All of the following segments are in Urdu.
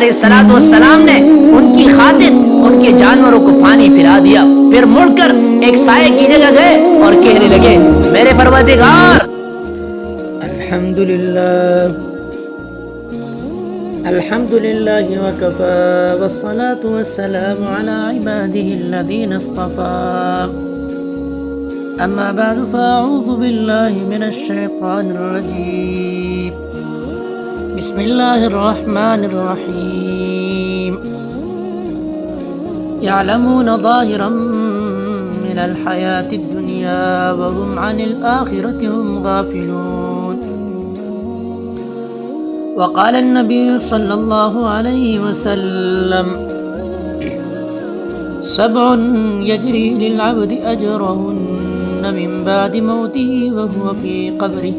علیہ السلام نے ان کی خاطر ان کے جانوروں کو پانی پلا دیا، پھر مڑ کر ایک سائے کی جگہ گئے اور کہنے لگے میرے پروردگار الحمدللہ وکفا والصلاة والسلام علی عباده الذین اصطفى اما بعد فاعوذ باللہ من الشیطان الرجیم بسم اللہ الرحمن الرحیم يعلمون ظاهرا من الحياة الدنيا وهم عن الآخرة هم غافلون وقال النبي صلى الله عليه وسلم سبع يجري للعبد أجرهن من بعد موته وهو في قبره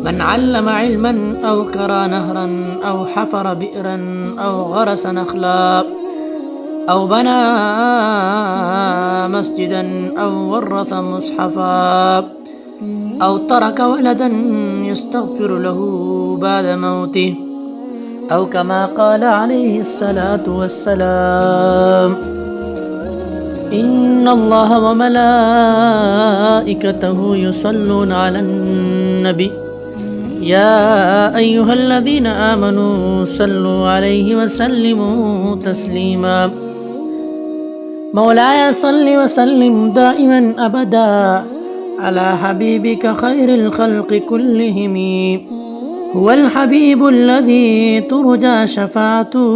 من علم علما أو كرى نهرا أو حفر بئرا أو غرس نخلا أو بنى مسجدا أو ورث مصحفا أو ترك ولدا يستغفر له بعد موته أو كما قال عليه الصلاة والسلام إن الله وملائكته يصلون على النبي يا أيها الذين آمنوا صلوا عليه وسلموا تسليما مولاي صل وسلم دائما أبدا على حبيبك خير الخلق كلهم هو الحبيب الذي ترجى شفاعته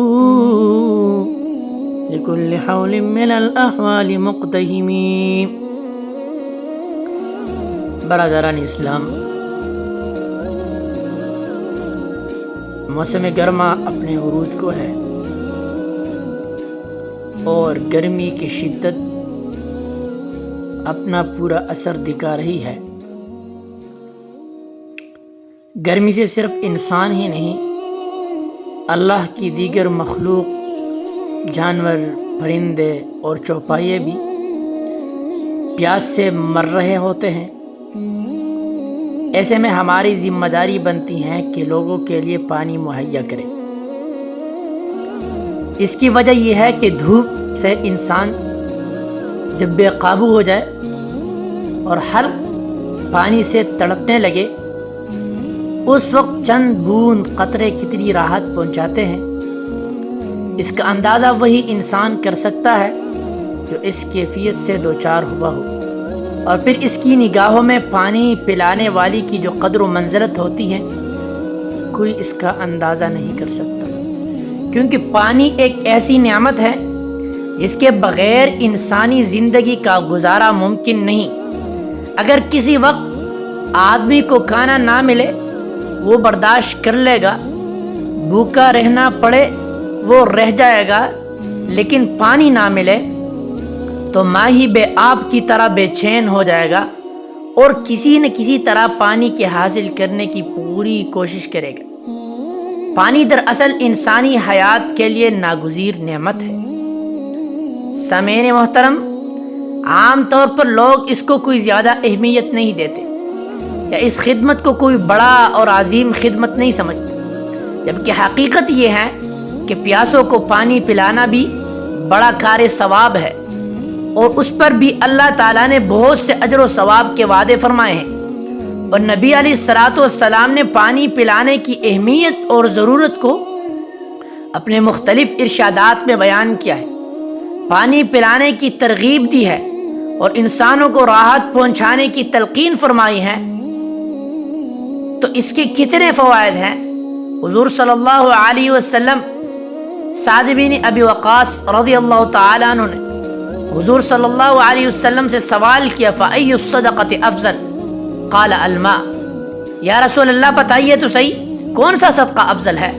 لكل حول من الأحوال مقتهم. برادران اسلام، موسم گرما اپنے عروج کو ہے اور گرمی کی شدت اپنا پورا اثر دکھا رہی ہے. گرمی سے صرف انسان ہی نہیں، اللہ کی دیگر مخلوق، جانور، پرندے اور چوپائے بھی پیاس سے مر رہے ہوتے ہیں. ایسے میں ہماری ذمہ داری بنتی ہے کہ لوگوں کے لیے پانی مہیا کریں. اس کی وجہ یہ ہے کہ دھوپ سے انسان جب بے قابو ہو جائے اور حلق پانی سے تڑپنے لگے، اس وقت چند بوند قطرے کتنی راحت پہنچاتے ہیں. اس کا اندازہ وہی انسان کر سکتا ہے جو اس کیفیت سے دوچار ہوا ہو، اور پھر اس کی نگاہوں میں پانی پلانے والی کی جو قدر و منزلت ہوتی ہے کوئی اس کا اندازہ نہیں کر سکتا. کیونکہ پانی ایک ایسی نعمت ہے جس کے بغیر انسانی زندگی کا گزارا ممکن نہیں. اگر کسی وقت آدمی کو کھانا نہ ملے وہ برداشت کر لے گا، بھوکا رہنا پڑے وہ رہ جائے گا، لیکن پانی نہ ملے تو ماہی بے آب کی طرح بے چین ہو جائے گا اور کسی نہ کسی طرح پانی کے حاصل کرنے کی پوری کوشش کرے گا. پانی دراصل انسانی حیات کے لیے ناگزیر نعمت ہے. سامعین محترم، عام طور پر لوگ اس کو کوئی زیادہ اہمیت نہیں دیتے یا اس خدمت کو کوئی بڑا اور عظیم خدمت نہیں سمجھتے، جبکہ حقیقت یہ ہے کہ پیاسوں کو پانی پلانا بھی بڑا کار ثواب ہے، اور اس پر بھی اللہ تعالیٰ نے بہت سے اجر و ثواب کے وعدے فرمائے ہیں. اور نبی علیہ السلام نے پانی پلانے کی اہمیت اور ضرورت کو اپنے مختلف ارشادات میں بیان کیا ہے. پانی پلانے کی ترغیب دی ہے اور انسانوں کو راحت پہنچانے کی تلقین فرمائی ہے. تو اس کے کتنے فوائد ہیں. حضور صلی اللہ علیہ وسلم سعد بن ابی وقاص رضی اللہ تعالیٰ عنہ نے حضور صلی اللہ علیہ وسلم سے سوال کیا فَأَيُّ الصَّدَقَةِ أَفْضَلُ قال الماء. یا رسول اللہ بتائیے تو صحیح کون سا صدقہ افضل ہے.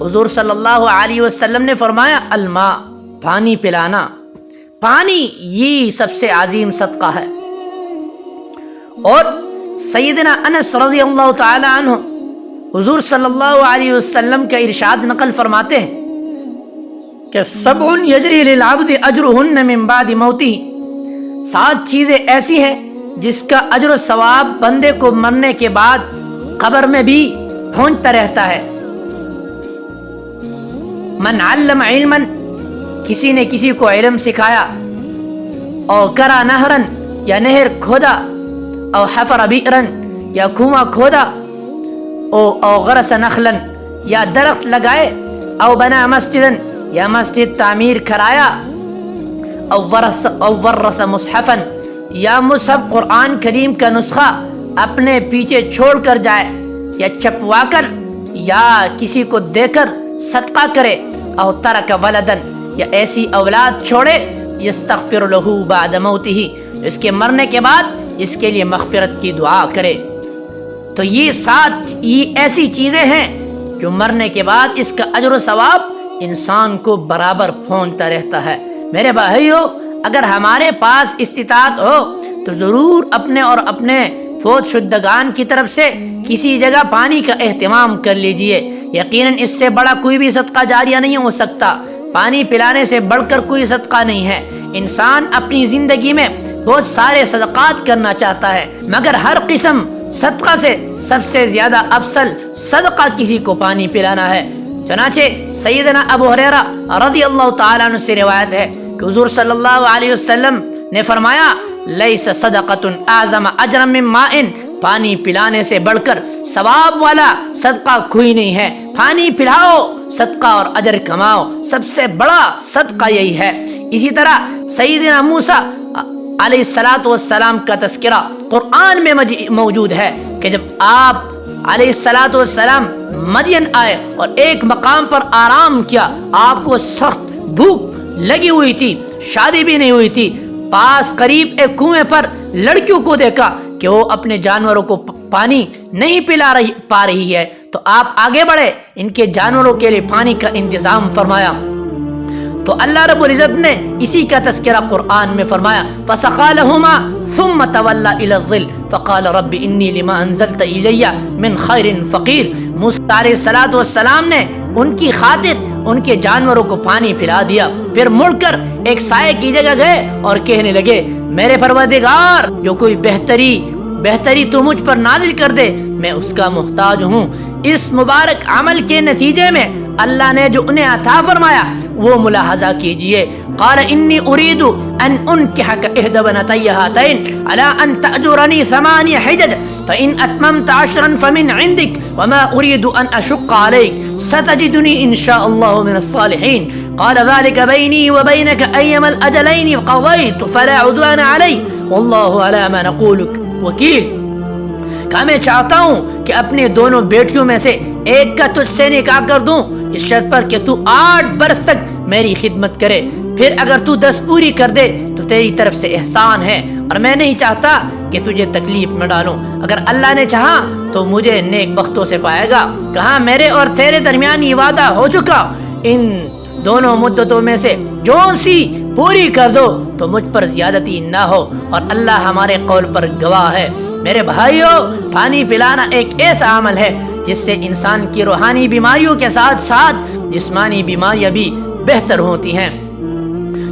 حضور صلی اللہ علیہ وسلم نے فرمایا الماء، پانی پلانا. پانی یہ سب سے عظیم صدقہ ہے. اور سیدنا انس رضی اللہ تعالی عنہ حضور صلی اللہ علیہ وسلم کا ارشاد نقل فرماتے ہیں کہ سبع یجری للعبد اجرہن من بعد موتہ، 7 چیزیں ایسی ہیں جس کا اجر و ثواب بندے کو مرنے کے بعد قبر میں بھی پہنچتا رہتا ہے. من علم علما, کسی نے کسی کو علم سکھایا, او کرا نہرن, یا نہر کھودا, او حفر بئرن, یا کنواں کھودا, او غرس نخلن, یا درخت لگائے, او بنا مسجدن, یا مسجد تعمیر کرایا, او ورث مصحفن, یا مصحف قرآن کریم کا نسخہ اپنے پیچھے چھوڑ کر جائے, یا چھپوا کر یا کسی کو دے کر صدقہ کرے, او ترک ولدن, یا ایسی اولاد چھوڑے, یستغفر لہ بعد موتہ, اس کے مرنے کے بعد اس کے لیے مغفرت کی دعا کرے. تو یہ ایسی چیزیں ہیں جو مرنے کے بعد اس کا اجر و ثواب انسان کو برابر پھونتا رہتا ہے. میرے بھائیو, اگر ہمارے پاس استطاعت ہو تو ضرور اپنے اور اپنے فوت شدگان کی طرف سے کسی جگہ پانی کا اہتمام کر لیجئے. یقیناً اس سے بڑا کوئی بھی صدقہ جاریہ نہیں ہو سکتا, پانی پلانے سے بڑھ کر کوئی صدقہ نہیں ہے. انسان اپنی زندگی میں بہت سارے صدقات کرنا چاہتا ہے, مگر ہر قسم صدقہ سے سب سے زیادہ افضل صدقہ کسی کو پانی پلانا ہے. چنانچہ سیدنا ابو ہریرہ رضی اللہ تعالیٰ عنہ سے روایت ہے کہ حضور صلی اللہ علیہ وسلم نے فرمایا, لیس صدقۃ اعظم اجرا من ماء, پانی پلانے سے بڑھ کر ثواب والا صدقہ کوئی نہیں ہے. پانی پلاؤ, صدقہ اور اجر کماؤ, سب سے بڑا صدقہ یہی ہے. اسی طرح سیدنا موسیٰ علیہ السلام کا تذکرہ قرآن میں موجود ہے کہ جب آپ علیہ السلام مدین آئے اور ایک مقام پر آرام کیا, آپ کو سخت بھوک لگی ہوئی تھی, شادی بھی نہیں ہوئی تھی, پاس قریب ایک کنویں پر لڑکیوں کو دیکھا کہ وہ اپنے جانوروں کو پانی نہیں پا رہی ہے, تو آپ آگے بڑھے, ان کے جانوروں کے لیے پانی کا انتظام فرمایا. تو اللہ رب العزت نے اسی کا تذکرہ قرآن میں فرمایا, فَسَقَىٰ لَهُمَا ثُمَّ تَوَلَّىٰ إِلَى الظِّلِّ فَقَالَ رَبِّ إِنِّي لِمَا أَنزَلْتَ إِلَيَّ مِنْ خَيْرٍ فَقِيرٌ. موسیٰ علیہ السلام نے ان کی خاطر ان کے جانوروں کو پانی پلا دیا, پھر مڑ کر ایک سائے کی جگہ گئے اور کہنے لگے, میرے پروردگار, جو کوئی بہتری تو مجھ پر نازل کر دے, میں اس کا محتاج ہوں. اس مبارک عمل کے نتیجے میں اللہ نے جو انہیں عطا فرمایا وہ ملاحظہ کیجئے. قال انی اريد ان انکحک احدی بنتی ہاتین علی ان تأجرنی 8 حجج فإن اتممت 10 فمن عندک وما اريد ان اشق علیک ستجدنی ان شاء اللہ من الصالحین. قال ذلك بینی وبینک ایما الاجلین قضیت فلا عدوان علی واللہ علی ما نقول وکیل. کہ میں چاہتا ہوں کہ اپنے دونوں بیٹیوں میں سے ایک کا تجھ سے نکاح کر دوں, اس شرط پر کہ تو 8 برس تک میری خدمت کرے, پھر اگر تو 10 پوری کر دے تو تیری طرف سے احسان ہے, اور میں نہیں چاہتا کہ تجھے تکلیف میں ڈالوں. اگر اللہ نے چاہا تو مجھے نیک بختوں سے پائے گا. کہاں میرے اور تیرے درمیان یہ وعدہ ہو چکا, ان دونوں مدتوں میں سے جو سی پوری کر دو تو مجھ پر زیادتی نہ ہو, اور اللہ ہمارے قول پر گواہ ہے. میرے بھائیو, پانی پلانا ایک ایسا عمل ہے جس سے انسان کی روحانی بیماریوں کے ساتھ ساتھ جسمانی بیماریاں بھی بہتر ہوتی ہیں.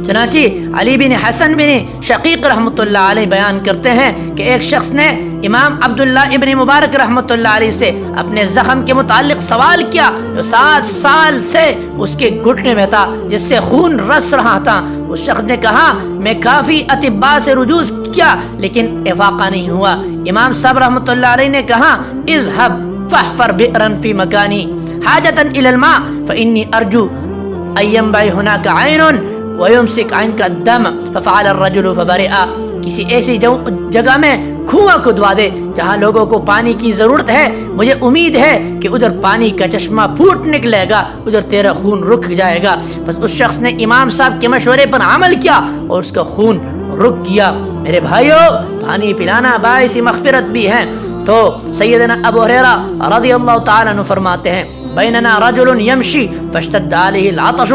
چنانچہ علی بن حسن بن شقیق رحمۃ اللہ علیہ بیان کرتے ہیں کہ ایک شخص نے امام عبداللہ ابن مبارک رحمۃ اللہ علیہ سے اپنے زخم کے متعلق سوال کیا جو 7 سال سے اس کے گھٹنے میں تھا, جس سے خون رس رہا تھا. اس شخص نے کہا, میں کافی اطباء سے رجوع کیا لیکن افاقہ نہیں ہوا. امام صاحب رحمۃ اللہ علیہ نے کہا, اذهب فاحفر بئرا في مكاني حاجة الى الماء فاني ارجو ان ينبع هناك عين ويمسك عنك الدم. ففعل الرجل فبرئ. کسی ایسی جگہ میں کنواں کھدوا دے جہاں لوگوں کو پانی کی ضرورت ہے, مجھے امید ہے کہ ادھر پانی کا چشمہ پھوٹ نکلے گا, ادھر تیرا خون رک جائے گا. بس اس شخص نے امام صاحب کے مشورے پر عمل کیا اور اس کا خون رک گیا. میرے بھائیو, پانی پلانا باعث مغفرت بھی ہے. تو سیدنا ابو ہریرہ رضی اللہ تعالیٰ عنہ فرماتے ہیں, بیننا رجل یمشی فاشتد علیہ العطش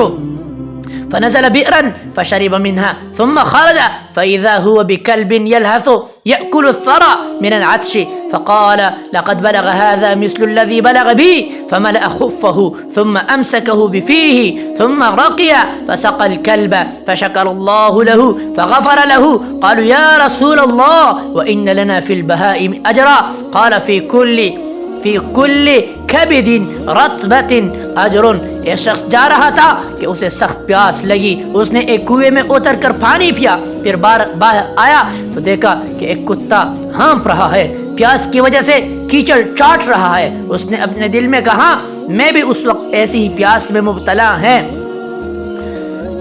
فنزل بئرا فشرب منها ثم خرج فإذا هو بكلب يلهث يأكل الثرى من العطش فقال لقد بلغ هذا مثل الذي بلغ بي فملأ خفه ثم أمسكه بفيه ثم رقي فسقى الكلب فشكر الله له فغفر له. قالوا يا رسول الله وإن لنا في البهائم أجرا. قال في كل فی کل کبد رطبۃ اجر. یہ شخص جا رہا تھا کہ اسے سخت پیاس لگی, اس نے ایک کنویں میں اتر کر پانی پیا, پھر باہر آیا تو دیکھا کہ ایک کتا ہانپ رہا ہے, پیاس کی وجہ سے کیچڑ چاٹ رہا ہے. اس نے اپنے دل میں کہا میں بھی اس وقت ایسی ہی پیاس میں مبتلا ہیں,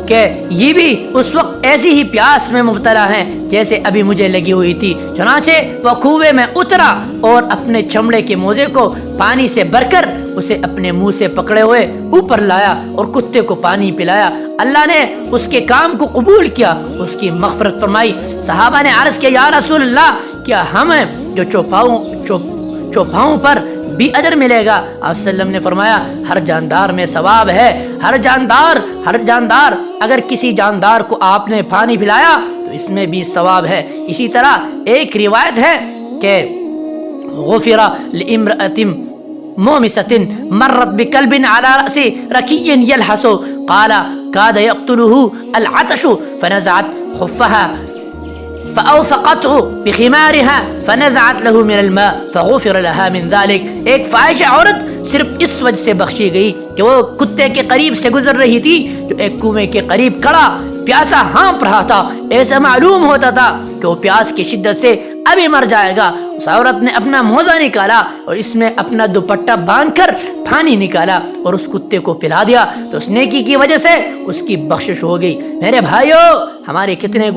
کہ یہ بھی اس وقت ایسی ہی پیاس میں مبتلا ہیں جیسے ابھی مجھے لگی ہوئی تھی. چنانچہ وہ کنویں میں اترا اور اپنے چمڑے کے موزے کو پانی سے بھر کر اسے اپنے منہ سے پکڑے ہوئے اوپر لایا اور کتے کو پانی پلایا. اللہ نے اس کے کام کو قبول کیا, اس کی مغفرت فرمائی. صحابہ نے عرض کیا یا رسول اللہ, کیا ہمیں جو چوپاؤں پر بھی اجر ملے گا؟ آپ صلی اللہ علیہ وسلم نے فرمایا ہر جاندار میں ثواب ہے, ہر جاندار اگر کسی جاندار کو آپ نے پانی پلایا تو اس میں بھی ثواب ہے. اسی طرح ایک روایت ہے کہ غفر لامرأة مومسة مرت بكلب على رأس ركي يلحس قال كاد يقتله العطش فنزعت خفها فأوثقته بخمارها فنزعت له من الماء فغفر لها من ذلك. ایک فاحشہ عورت صرف اس وجہ سے بخشی گئی کہ وہ کتے کے قریب سے گزر رہی تھی جو ایک کنویں کے قریب کھڑا پیاسا ہانپ رہا تھا. ایسا معلوم ہوتا تھا کہ وہ پیاس کی شدت سے ابھی مر جائے گا. اس عورت نے اپنا موزہ نکالا اور اس میں اپنا دوپٹہ باندھ کر پانی نکالا اور اس کتے کو پلا دیا, تو اس نیکی کی وجہ سے اس کی بخشش ہو گئی. میرے بھائیو, ہمارے کتنے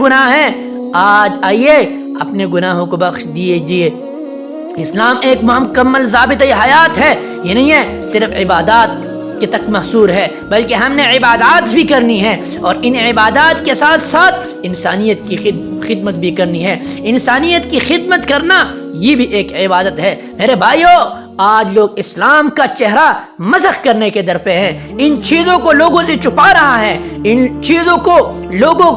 گناہ ہیں, آج آئیے اپنے گناہوں کو بخش دیجیے. اسلام ایک مکمل ضابطۂ حیات ہے. یہ نہیں ہے صرف عبادات کے تک محصور ہے, بلکہ ہم نے عبادات بھی کرنی ہے اور ان عبادات کے ساتھ ساتھ انسانیت کی خدمت بھی کرنی ہے. انسانیت کی خدمت کرنا یہ بھی ایک عبادت ہے. میرے بھائیو, آج لوگ اسلام کا چہرہ مسخ کرنے کے در پہ ہیں, ان چیزوں کو لوگوں سے چھپا رہا ہے, ان چیزوں کو لوگوں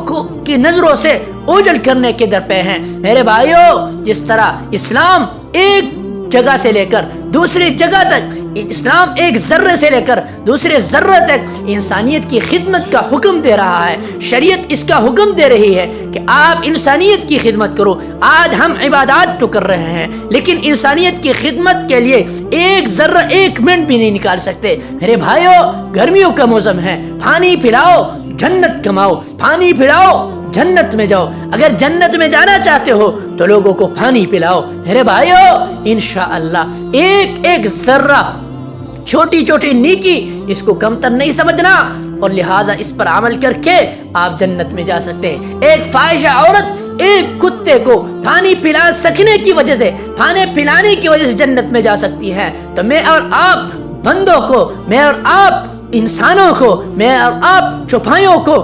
کی نظروں سے اوجھل کرنے کے در پہ ہیں. میرے بھائیو, جس طرح اسلام ایک جگہ سے لے کر دوسری جگہ تک, اسلام ایک ذرے سے لے کر دوسرے ذرے تک انسانیت کی خدمت کا حکم دے رہا ہے, شریعت اس کا حکم دے رہی ہے کہ آپ انسانیت کی خدمت کرو. آج ہم عبادات تو کر رہے ہیں لیکن انسانیت کی خدمت کے لیے ایک ذرہ ایک منٹ بھی نہیں نکال سکتے. میرے بھائیو, گرمیوں کا موسم ہے, پانی پلاؤ جنت کماؤ, پانی پلاؤ جنت میں جاؤ. اگر جنت میں جانا چاہتے ہو تو لوگوں کو پانی پلاؤ. میرے بھائیو, انشاءاللہ ایک ذرہ چھوٹی چھوٹی نیکی اس کو کمتر نہیں سمجھنا اور لہٰذا اس پر عمل کر کے آپ جنت میں جا سکتے ہیں. ایک فاحشہ عورت ایک کتے کو پانی پلا سکنے کی وجہ سے, پانی پلانے کی وجہ سے جنت میں جا سکتی ہے. تو میں اور آپ بندوں کو, میں اور آپ انسانوں کو, میں اور آپ چوپایوں کو